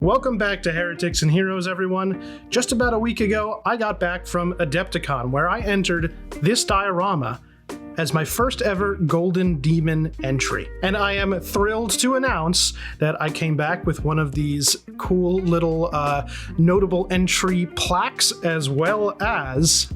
Welcome back to Heretics and Heroes, everyone. Just about a week ago, I got back from Adepticon, where I entered this diorama as my first ever Golden Demon entry. And I am thrilled to announce that I came back with one of these cool little notable entry plaques, as well as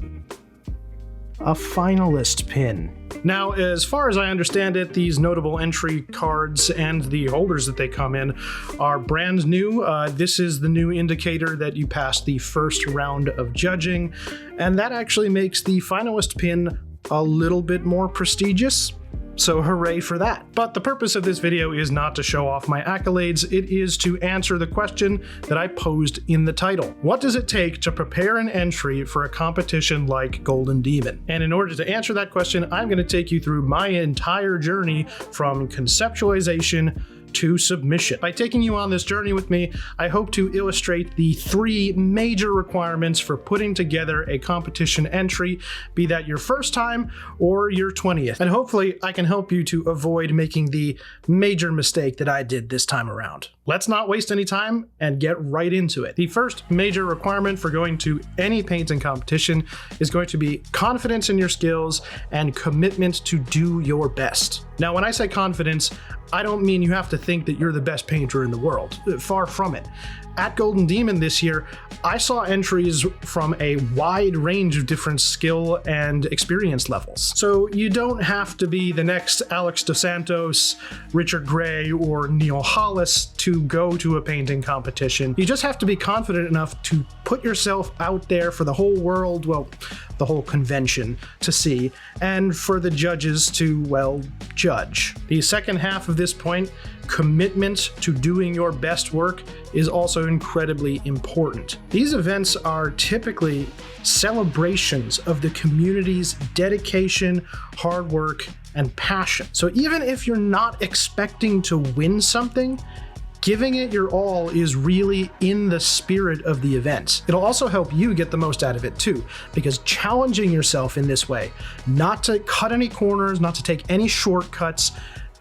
a finalist pin. Now, as far as I understand it, these notable entry cards and the holders that they come in are brand new. This is the new indicator that you passed the first round of judging, and that actually makes the finalist pin a little bit more prestigious. So hooray for that. But the purpose of this video is not to show off my accolades, it is to answer the question that I posed in the title. What does it take to prepare an entry for a competition like Golden Demon? And in order to answer that question, I'm going to take you through my entire journey from conceptualization to submission. By taking you on this journey with me, I hope to illustrate the three major requirements for putting together a competition entry, be that your first time or your 20th. And hopefully I can help you to avoid making the major mistake that I did this time around. Let's not waste any time and get right into it. The first major requirement for going to any painting competition is going to be confidence in your skills and commitment to do your best. Now, when I say confidence, I don't mean you have to think that you're the best painter in the world. Far from it. At Golden Demon this year, I saw entries from a wide range of different skill and experience levels. So you don't have to be the next Alex Dos Santos, Richard Gray, or Neil Hollis to go to a painting competition. You just have to be confident enough to put yourself out there for the whole world, well, the whole convention to see, and for the judges to, well, judge. The second half of this point, commitment to doing your best work, is also incredibly important. These events are typically celebrations of the community's dedication, hard work, and passion. So even if you're not expecting to win something, giving it your all is really in the spirit of the event. It'll also help you get the most out of it too, because challenging yourself in this way, not to cut any corners, not to take any shortcuts,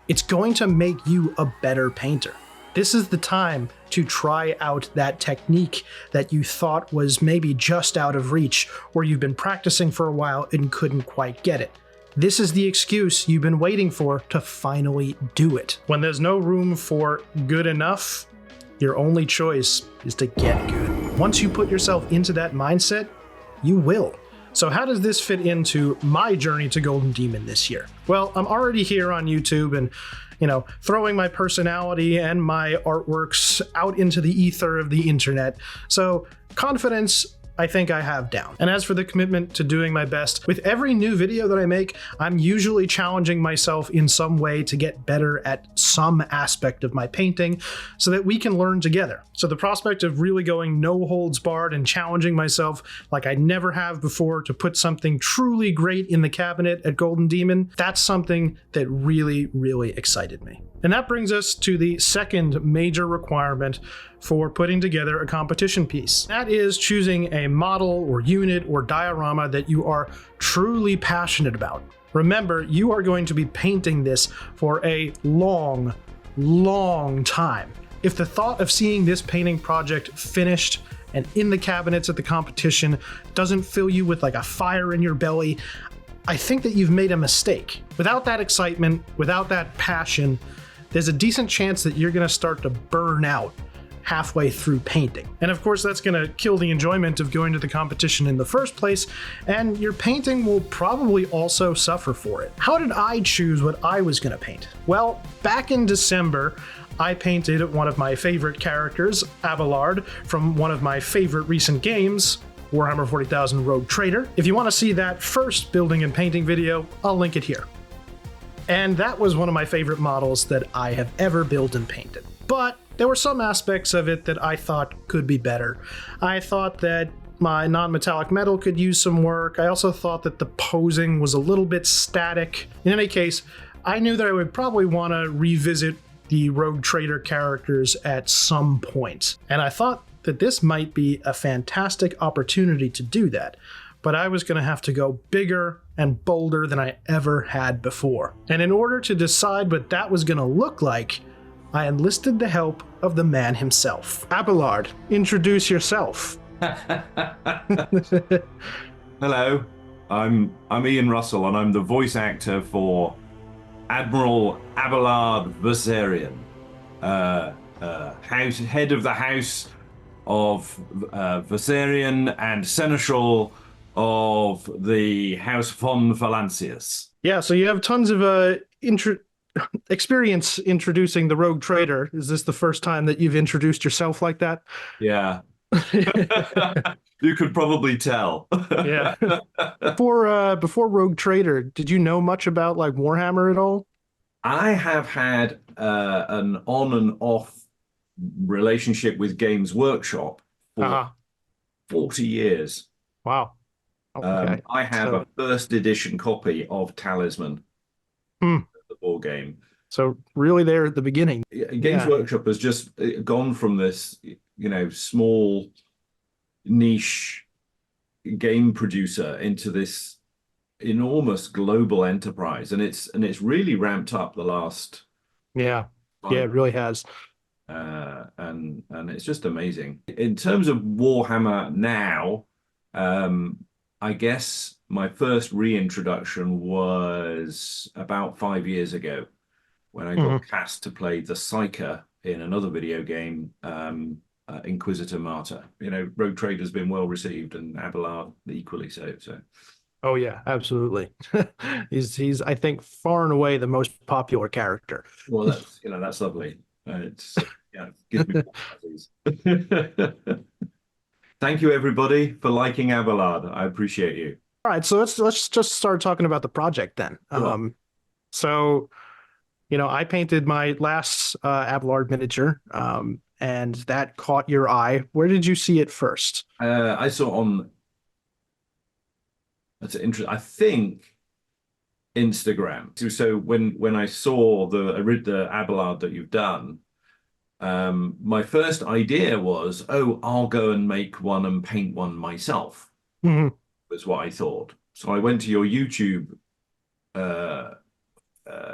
it's going to make you a better painter. This is the time to try out that technique that you thought was maybe just out of reach, or you've been practicing for a while and couldn't quite get it. This is the excuse you've been waiting for to finally do it. When there's no room for good enough, your only choice is to get good. Once you put yourself into that mindset, you will. So how does this fit into my journey to Golden Demon this year? Well, I'm already here on YouTube and, throwing my personality and my artworks out into the ether of the internet. So confidence, I think I have down. And as for the commitment to doing my best, with every new video that I make, I'm usually challenging myself in some way to get better at some aspect of my painting so that we can learn together. So the prospect of really going no holds barred and challenging myself like I never have before to put something truly great in the cabinet at Golden Demon, that's something that really, really excited me. And that brings us to the second major requirement for putting together a competition piece. That is choosing a model or unit or diorama that you are truly passionate about. Remember, you are going to be painting this for a long, long time. If the thought of seeing this painting project finished and in the cabinets at the competition doesn't fill you with like a fire in your belly, I think that you've made a mistake. Without that excitement, without that passion, there's a decent chance that you're going to start to burn out halfway through painting. And of course, that's going to kill the enjoyment of going to the competition in the first place, and your painting will probably also suffer for it. How did I choose what I was going to paint? Well, back in December, I painted one of my favorite characters, Abelard, from one of my favorite recent games, Warhammer 40,000 Rogue Trader. If you want to see that first building and painting video, I'll link it here. And that was one of my favorite models that I have ever built and painted. But there were some aspects of it that I thought could be better. I thought that my non-metallic metal could use some work. I also thought that the posing was a little bit static. In any case, I knew that I would probably want to revisit the Rogue Trader characters at some point. And I thought that this might be a fantastic opportunity to do that. But I was going to have to go bigger and bolder than I ever had before. And in order to decide what that was going to look like, I enlisted the help of the man himself. Abelard, introduce yourself. Hello, I'm Ian Russell, and I'm the voice actor for Admiral Abelard Wersarian, head of the House of Wersarian and Seneschal of the House von Valancius. Yeah, so you have tons of experience introducing the rogue trader. Is this the first time that you've introduced yourself like that? Yeah. You could probably tell. Yeah. Before Rogue Trader, did you know much about like Warhammer at all? I have had an on and off relationship with Games Workshop for 40 years. Wow. Okay. I have a first edition copy of Talisman, the board game. So really there at the beginning. Games Workshop has just gone from this, small niche game producer into this enormous global enterprise, and it's really ramped up the last yeah it really has, and it's just amazing in terms of Warhammer now. I guess my first reintroduction was about 5 years ago when I got cast to play the Psyker in another video game, Inquisitor Martyr. Rogue Trader's been well received, and Abelard equally so. Oh yeah, absolutely. He's I think far and away the most popular character. Well, that's lovely. It's gives me Thank you everybody for liking Abelard. I appreciate you. All right, so let's just start talking about the project then. So I painted my last Abelard miniature, and that caught your eye. Where did you see it first? I saw on, that's interesting, I think Instagram. So when I saw the Abelard that you've done, my first idea was, I'll go and make one and paint one myself. Was what I thought. So I went to your YouTube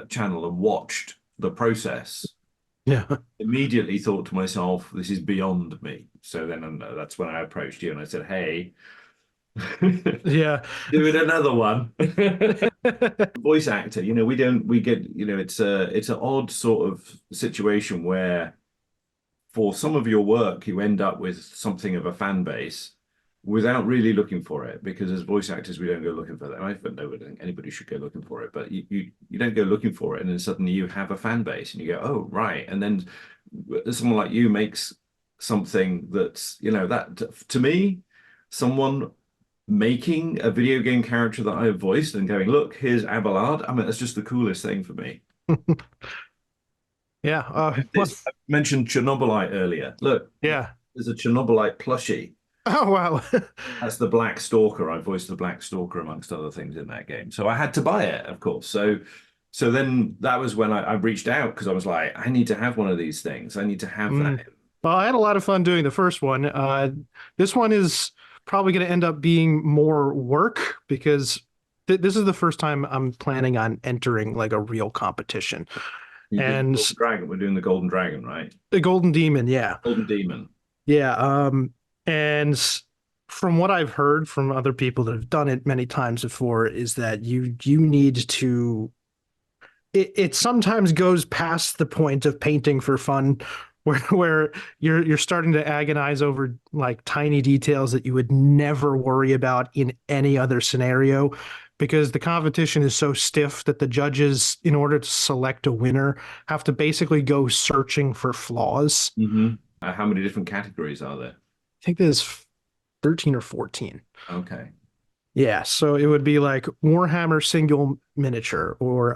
channel and watched the process. Yeah. Immediately thought to myself, this is beyond me. So then that's when I approached you and I said, hey, yeah, doing another one. Voice actor, we get, it's an odd sort of situation where for some of your work you end up with something of a fan base without really looking for it, because as voice actors we don't go looking for that. I don't think anybody should go looking for it, but you don't go looking for it, and then suddenly you have a fan base and you go, oh right, and then someone like you makes something that's that, to me, someone making a video game character that I've voiced and going, look, here's Abelard. I mean, that's just the coolest thing for me. Yeah. I mentioned Chernobylite earlier. Look, yeah, there's a Chernobylite plushie. Oh wow. That's the Black Stalker. I voiced the Black Stalker amongst other things in that game, so I had to buy it, of course. So then that was when I reached out, because I was like, I need to have one of these things. I need to have that. Well, I had a lot of fun doing the first one. This one is probably going to end up being more work, because this is the first time I'm planning on entering like a real competition. And Dragon, we're doing the Golden Dragon, right? The Golden Demon, yeah. Golden Demon. Yeah. And from what I've heard from other people that have done it many times before, is that you need to. It sometimes goes past the point of painting for fun, where you're starting to agonize over like tiny details that you would never worry about in any other scenario, because the competition is so stiff that the judges, in order to select a winner, have to basically go searching for flaws. How many different categories are there? I think there's 13 or 14. Okay. Yeah, so it would be like Warhammer single miniature, or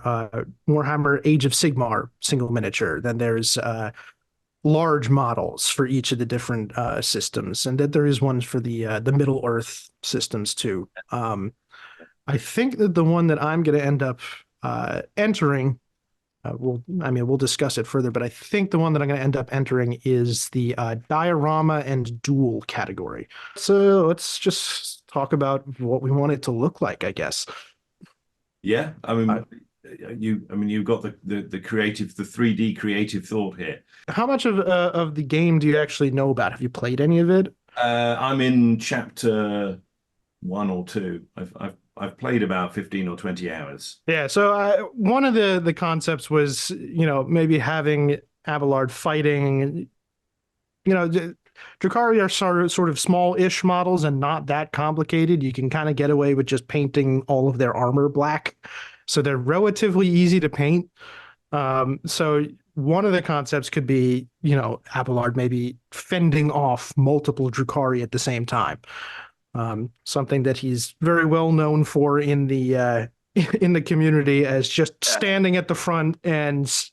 Warhammer Age of Sigmar single miniature. Then there's large models for each of the different systems, and then there is ones for the Middle Earth systems too. I think that the one that I'm going to end up entering, we'll discuss it further, but I think the one that I'm going to end up entering is the diorama and duel category. So let's just talk about what we want it to look like, I guess. Yeah, I mean, you've got the creative, the 3D creative thought here. How much of the game do you actually know about? Have you played any of it? I'm in chapter 1 or 2. I've played about 15 or 20 hours. Yeah, so one of the concepts was, maybe having Abelard fighting, Drukhari are sort of small-ish models and not that complicated. You can kind of get away with just painting all of their armor black. So they're relatively easy to paint. So one of the concepts could be, Abelard maybe fending off multiple Drukhari at the same time. Something that he's very well known for in the community as just standing at the front and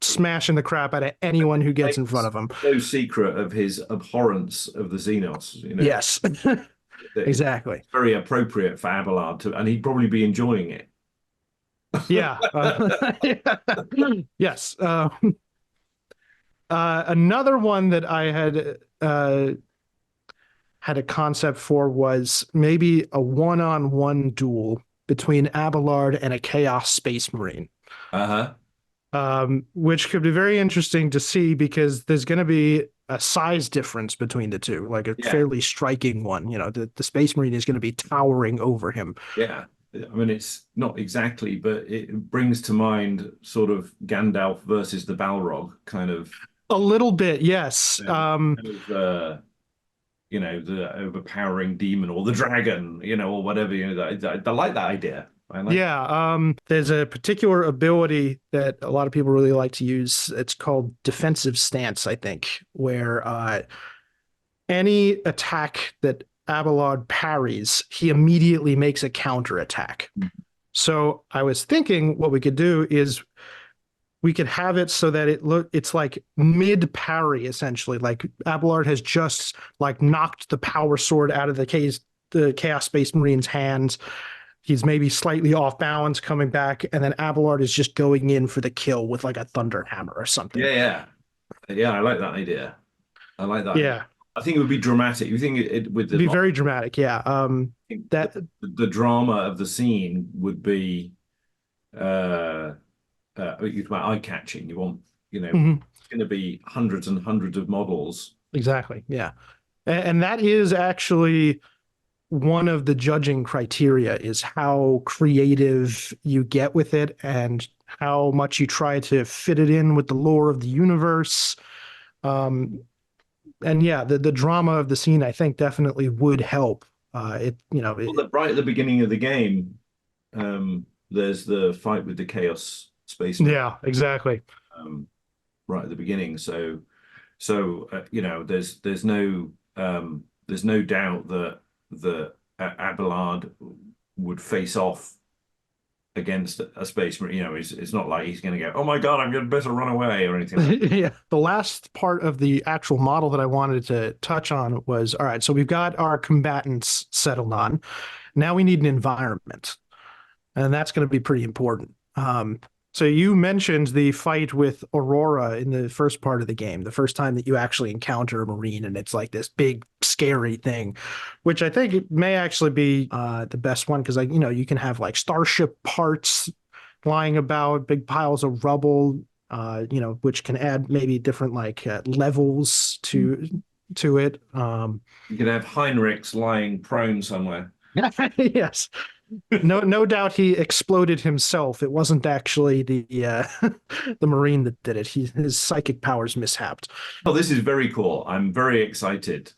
smashing the crap out of anyone who gets in front of him. No secret of his abhorrence of the Xenos. Yes, exactly. It's very appropriate for Abelard and he'd probably be enjoying it. Yeah. Yes. Another one that I had a concept for was maybe a one-on-one duel between Abelard and a Chaos Space Marine. Which could be very interesting to see because there's going to be a size difference between the two, like a fairly striking one. The Space Marine is going to be towering over him. Yeah. I mean, it's not exactly, but it brings to mind sort of Gandalf versus the Balrog kind of. A little bit, yes. The overpowering demon or the dragon, or whatever. I like that idea. There's a particular ability that a lot of people really like to use. It's called defensive stance, I think, where any attack that Abelard parries, he immediately makes a counterattack. So I was thinking what we could do is we could have it so that it's like mid parry, essentially. Like Abelard has just like knocked the power sword out of the Chaos Space Marine's hands. He's maybe slightly off balance coming back, and then Abelard is just going in for the kill with like a thunder hammer or something. Yeah. I like that idea. Yeah. I think it would be dramatic. You think it would be very dramatic, yeah. That the drama of the scene would be eye-catching. You want, it's going to be hundreds and hundreds of models. Exactly, yeah. And that is actually one of the judging criteria, is how creative you get with it and how much you try to fit it in with the lore of the universe. And yeah, the drama of the scene, I think, definitely would help. Right at the beginning of the game, there's the fight with the Chaos Space Marine. Yeah, exactly. Right at the beginning. So there's no doubt that Abelard would face off against a Space Marine. It's not like he's going to go, oh my God, I'm going to better run away or anything like that. Yeah. The last part of the actual model that I wanted to touch on was, all right, so we've got our combatants settled on. Now we need an environment, and that's going to be pretty important. So you mentioned the fight with Aurora in the first part of the game, the first time that you actually encounter a Marine, and it's like this big, scary thing, which I think it may actually be the best one because, you can have like starship parts lying about, big piles of rubble, which can add maybe different levels to it. You can have Heinrichs lying prone somewhere. Yes. No doubt he exploded himself. It wasn't actually the the Marine that did it. His psychic powers mishapped. Oh, this is very cool. I'm very excited.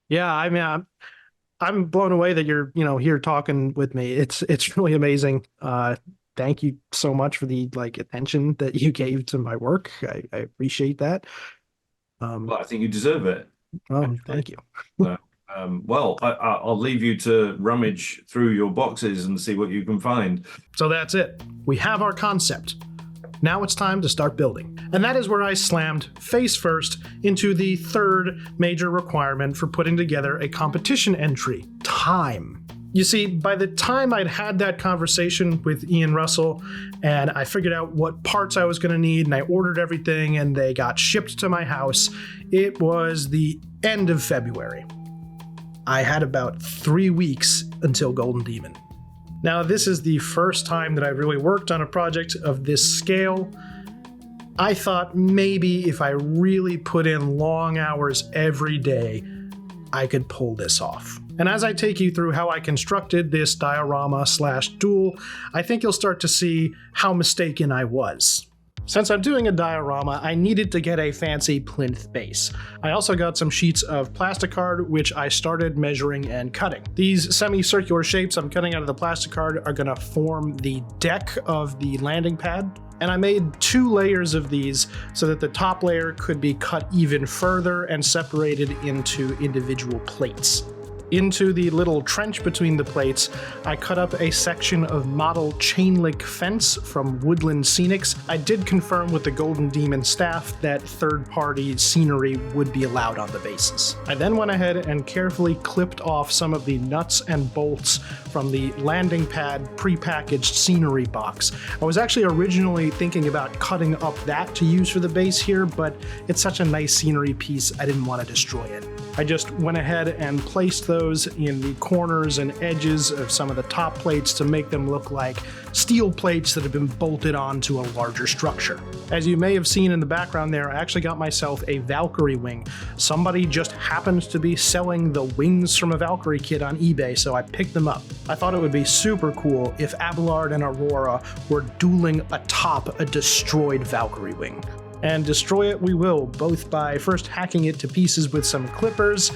Yeah, I mean, I'm blown away that you're here talking with me. It's really amazing. Thank you so much for the attention that you gave to my work. I appreciate that. Well, I think you deserve it. Oh, thank you. I'll leave you to rummage through your boxes and see what you can find. So that's it. We have our concept. Now it's time to start building. And that is where I slammed face first into the third major requirement for putting together a competition entry: time. You see, by the time I'd had that conversation with Ian Russell and I figured out what parts I was going to need and I ordered everything and they got shipped to my house, it was the end of February. I had about 3 weeks until Golden Demon. Now, this is the first time that I really worked on a project of this scale. I thought maybe if I really put in long hours every day, I could pull this off. And as I take you through how I constructed this diorama/duel, I think you'll start to see how mistaken I was. Since I'm doing a diorama, I needed to get a fancy plinth base. I also got some sheets of plasticard, which I started measuring and cutting. These semicircular shapes I'm cutting out of the plasticard are going to form the deck of the landing pad. And I made 2 layers of these so that the top layer could be cut even further and separated into individual plates. Into the little trench between the plates, I cut up a section of model chain link fence from Woodland Scenics. I did confirm with the Golden Demon staff that third-party scenery would be allowed on the bases. I then went ahead and carefully clipped off some of the nuts and bolts from the landing pad prepackaged scenery box. I was actually originally thinking about cutting up that to use for the base here, but it's such a nice scenery piece, I didn't want to destroy it. I just went ahead and placed those in the corners and edges of some of the top plates to make them look like steel plates that have been bolted onto a larger structure. As you may have seen in the background there, I actually got myself a Valkyrie wing. Somebody just happened to be selling the wings from a Valkyrie kit on eBay, so I picked them up. I thought it would be super cool if Abelard and Aurora were dueling atop a destroyed Valkyrie wing. And destroy it we will, both by first hacking it to pieces with some clippers,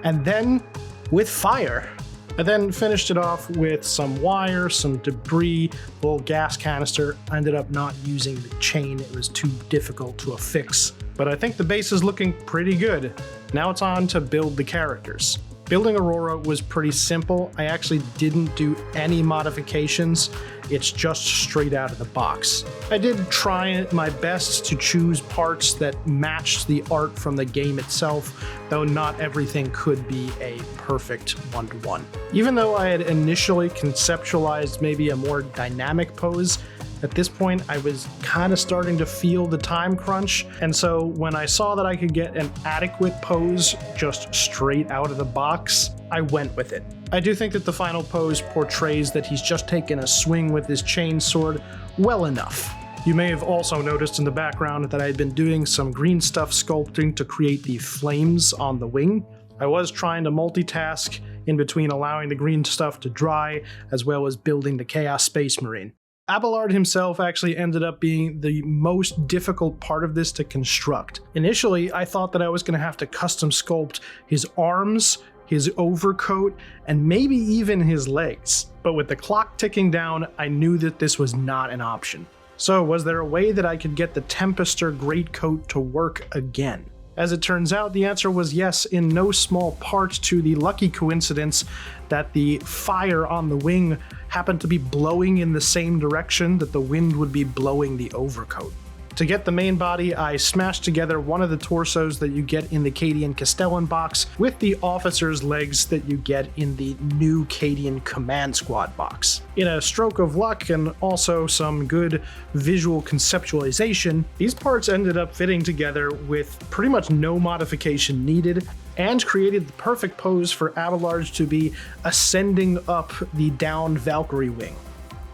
and then with fire. I then finished it off with some wire, some debris, little gas canister. I ended up not using the chain, it was too difficult to affix. But I think the base is looking pretty good. Now it's on to build the characters. Building Aurora was pretty simple. I actually didn't do any modifications. It's just straight out of the box. I did try my best to choose parts that matched the art from the game itself, though not everything could be a perfect one-to-one. Even though I had initially conceptualized maybe a more dynamic pose, at this point, I was kind of starting to feel the time crunch, and so when I saw that I could get an adequate pose just straight out of the box, I went with it. I do think that the final pose portrays that he's just taken a swing with his chain sword well enough. You may have also noticed in the background that I had been doing some green stuff sculpting to create the flames on the wing. I was trying to multitask in between allowing the green stuff to dry, as well as building the Chaos Space Marine. Abelard himself actually ended up being the most difficult part of this to construct. Initially, I thought that I was going to have to custom sculpt his arms, his overcoat, and maybe even his legs. But with the clock ticking down, I knew that this was not an option. So was there a way that I could get the Tempester greatcoat to work again? As it turns out, the answer was yes, in no small part to the lucky coincidence that the fire on the wing happened to be blowing in the same direction that the wind would be blowing the overcoat. To get the main body, I smashed together one of the torsos that you get in the Cadian Castellan box with the officer's legs that you get in the new Cadian Command Squad box. In a stroke of luck and also some good visual conceptualization, these parts ended up fitting together with pretty much no modification needed, and created the perfect pose for Abelard to be ascending up the downed Valkyrie wing.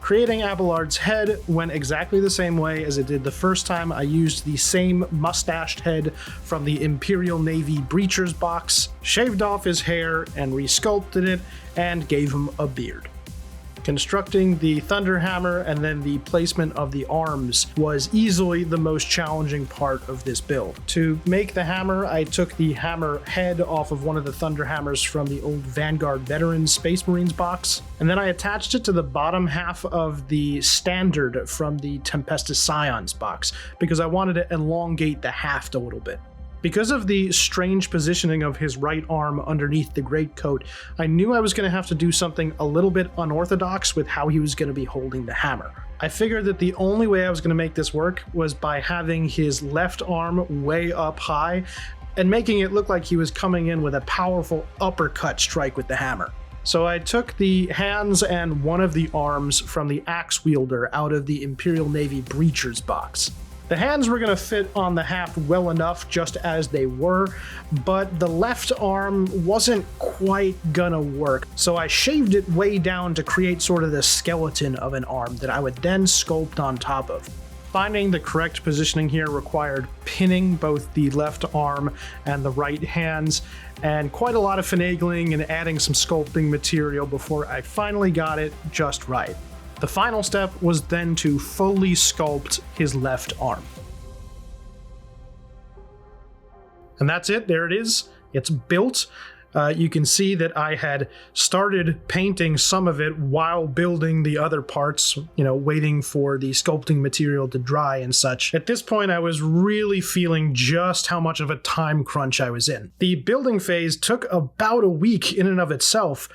Creating Abelard's head went exactly the same way as it did the first time. I used the same mustached head from the Imperial Navy Breachers box, shaved off his hair and resculpted it, and gave him a beard. Constructing the Thunder Hammer and then the placement of the arms was easily the most challenging part of this build. To make the hammer, I took the hammer head off of one of the Thunder Hammers from the old Vanguard Veterans Space Marines box, and then I attached it to the bottom half of the standard from the Tempestus Scions box, because I wanted to elongate the haft a little bit. Because of the strange positioning of his right arm underneath the greatcoat, I knew I was going to have to do something a little bit unorthodox with how he was going to be holding the hammer. I figured that the only way I was going to make this work was by having his left arm way up high and making it look like he was coming in with a powerful uppercut strike with the hammer. So I took the hands and one of the arms from the axe wielder out of the Imperial Navy Breachers box. The hands were going to fit on the haft well enough just as they were, but the left arm wasn't quite gonna work. So I shaved it way down to create sort of the skeleton of an arm that I would then sculpt on top of. Finding the correct positioning here required pinning both the left arm and the right hands, and quite a lot of finagling and adding some sculpting material before I finally got it just right. The final step was then to fully sculpt his left arm. And that's it, there it is. It's built. You can see that I had started painting some of it while building the other parts, waiting for the sculpting material to dry and such. At this point, I was really feeling just how much of a time crunch I was in. The building phase took about a week in and of itself,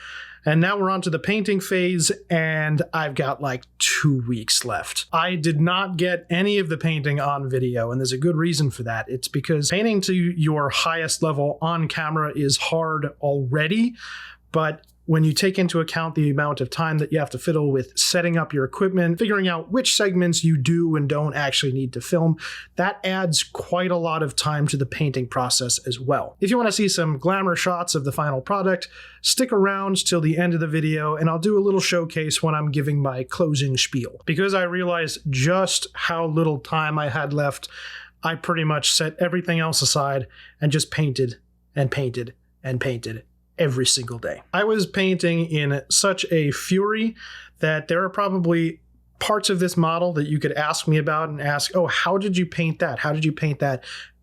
and now we're on to the painting phase, and I've got like 2 weeks left. I did not get any of the painting on video, and there's a good reason for that. It's because painting to your highest level on camera is hard already, but when you take into account the amount of time that you have to fiddle with setting up your equipment, figuring out which segments you do and don't actually need to film, that adds quite a lot of time to the painting process as well. If you want to see some glamour shots of the final product, stick around till the end of the video and I'll do a little showcase when I'm giving my closing spiel. Because I realized just how little time I had left, I pretty much set everything else aside and just painted and painted and painted every single day. I was painting in such a fury that there are probably parts of this model that you could ask me about and ask, oh, how did you paint that? How did you paint that?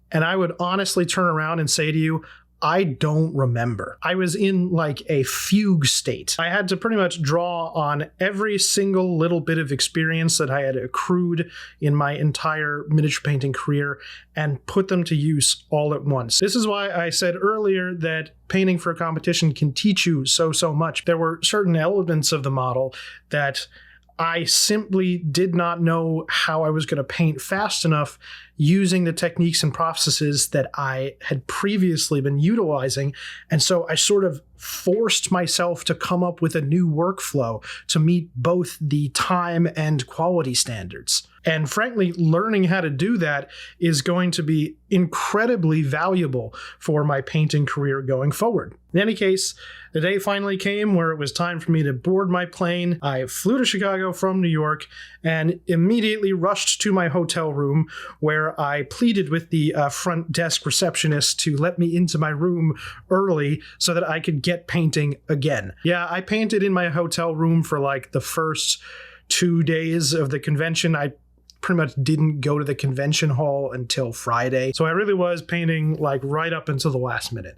And I would honestly turn around and say to you, I don't remember. I was in like a fugue state. I had to pretty much draw on every single little bit of experience that I had accrued in my entire miniature painting career and put them to use all at once. This is why I said earlier that painting for a competition can teach you so much. There were certain elements of the model that I simply did not know how I was going to paint fast enough using the techniques and processes that I had previously been utilizing. And so I sort of forced myself to come up with a new workflow to meet both the time and quality standards. And frankly, learning how to do that is going to be incredibly valuable for my painting career going forward. In any case, the day finally came where it was time for me to board my plane. I flew to Chicago from New York and immediately rushed to my hotel room where I pleaded with the front desk receptionist to let me into my room early so that I could get painting again. Yeah, I painted in my hotel room for like the first 2 days of the convention. I pretty much didn't go to the convention hall until Friday. So I really was painting like right up until the last minute.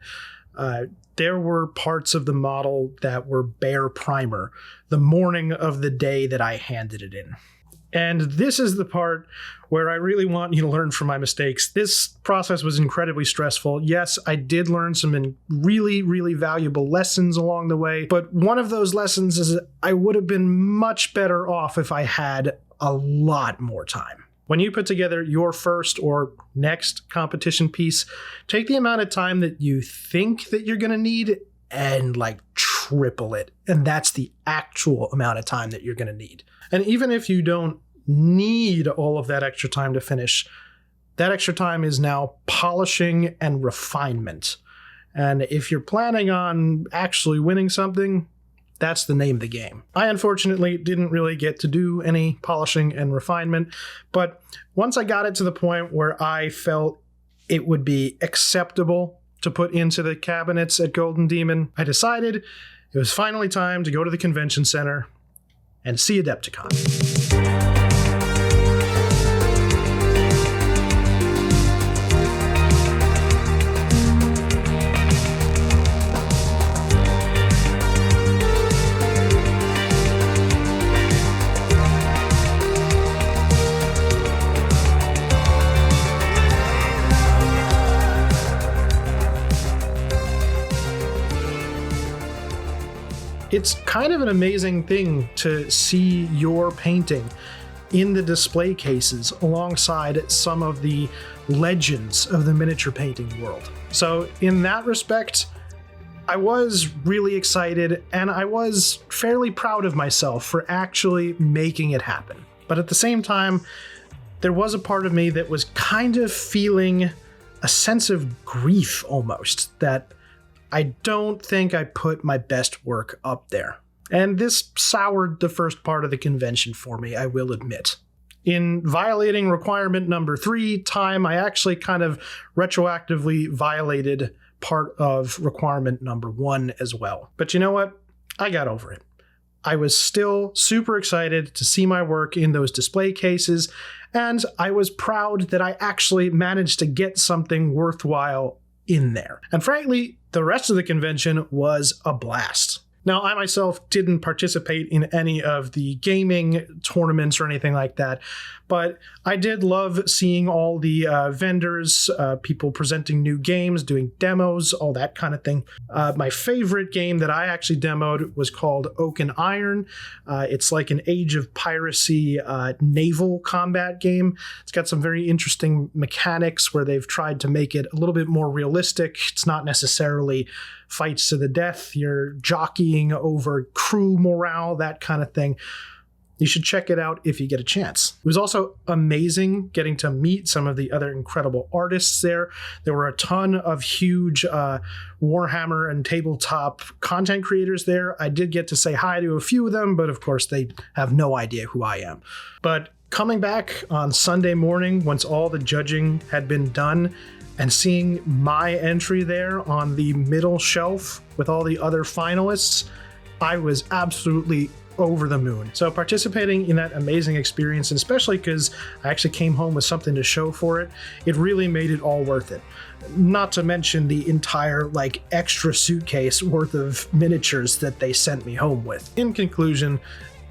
There were parts of the model that were bare primer the morning of the day that I handed it in. And this is the part where I really want you to learn from my mistakes. This process was incredibly stressful. Yes, I did learn some really valuable lessons along the way, but one of those lessons is I would have been much better off if I had a lot more time. When you put together your first or next competition piece, take the amount of time that you think that you're going to need and like triple it. And that's the actual amount of time that you're going to need. And even if you don't need all of that extra time to finish, that extra time is now polishing and refinement. And if you're planning on actually winning something, that's the name of the game. I unfortunately didn't really get to do any polishing and refinement, but once I got it to the point where I felt it would be acceptable to put into the cabinets at Golden Demon, I decided it was finally time to go to the convention center and see Adepticon. It's kind of an amazing thing to see your painting in the display cases alongside some of the legends of the miniature painting world. So in that respect, I was really excited and I was fairly proud of myself for actually making it happen. But at the same time, there was a part of me that was kind of feeling a sense of grief almost, that I don't think I put my best work up there. And this soured the first part of the convention for me, I will admit. In violating requirement number 3, time, I actually kind of retroactively violated part of requirement number 1 as well. But you know what? I got over it. I was still super excited to see my work in those display cases, and I was proud that I actually managed to get something worthwhile in there. And frankly, the rest of the convention was a blast. Now, I myself didn't participate in any of the gaming tournaments or anything like that, but I did love seeing all the vendors, people presenting new games, doing demos, all that kind of thing. My favorite game that I actually demoed was called Oak and Iron. It's like an Age of Piracy naval combat game. It's got some very interesting mechanics where they've tried to make it a little bit more realistic. It's not necessarily fights to the death. You're jockeying over crew morale, that kind of thing. You should check it out if you get a chance. It was also amazing getting to meet some of the other incredible artists there. There were a ton of huge Warhammer and tabletop content creators there. I did get to say hi to a few of them, but of course they have no idea who I am. But coming back on Sunday morning, once all the judging had been done, and seeing my entry there on the middle shelf with all the other finalists, I was absolutely over the moon. So participating in that amazing experience, and especially because I actually came home with something to show for it, it really made it all worth it. Not to mention the entire extra suitcase worth of miniatures that they sent me home with. In conclusion,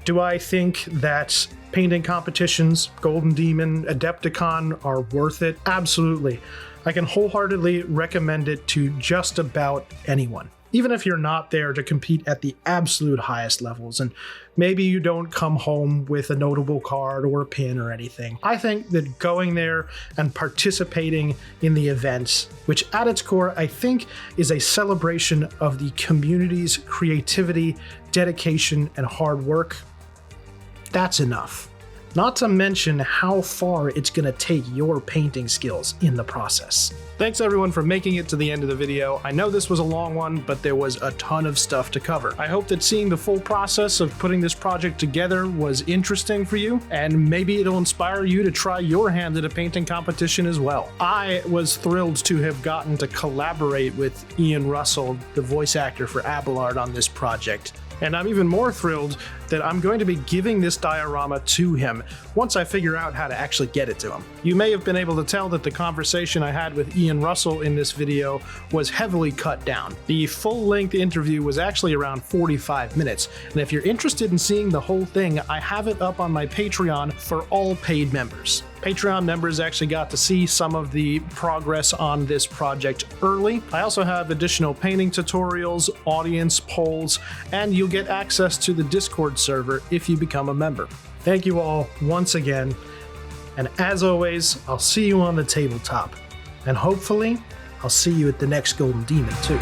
do I think that painting competitions, Golden Demon, Adepticon are worth it? Absolutely. I can wholeheartedly recommend it to just about anyone. Even if you're not there to compete at the absolute highest levels, and maybe you don't come home with a notable card or a pin or anything. I think that going there and participating in the event, which at its core I think is a celebration of the community's creativity, dedication, and hard work, that's enough. Not to mention how far it's going to take your painting skills in the process. Thanks everyone for making it to the end of the video. I know this was a long one, but there was a ton of stuff to cover. I hope that seeing the full process of putting this project together was interesting for you, and maybe it'll inspire you to try your hand at a painting competition as well. I was thrilled to have gotten to collaborate with Ian Russell, the voice actor for Abelard, on this project. And I'm even more thrilled that I'm going to be giving this diorama to him once I figure out how to actually get it to him. You may have been able to tell that the conversation I had with Ian Russell in this video was heavily cut down. The full-length interview was actually around 45 minutes, and if you're interested in seeing the whole thing, I have it up on my Patreon for all paid members. Patreon members actually got to see some of the progress on this project early. I also have additional painting tutorials, audience polls, and you'll get access to the Discord server if you become a member. Thank you all once again, and as always, I'll see you on the tabletop, and hopefully, I'll see you at the next Golden Demon too.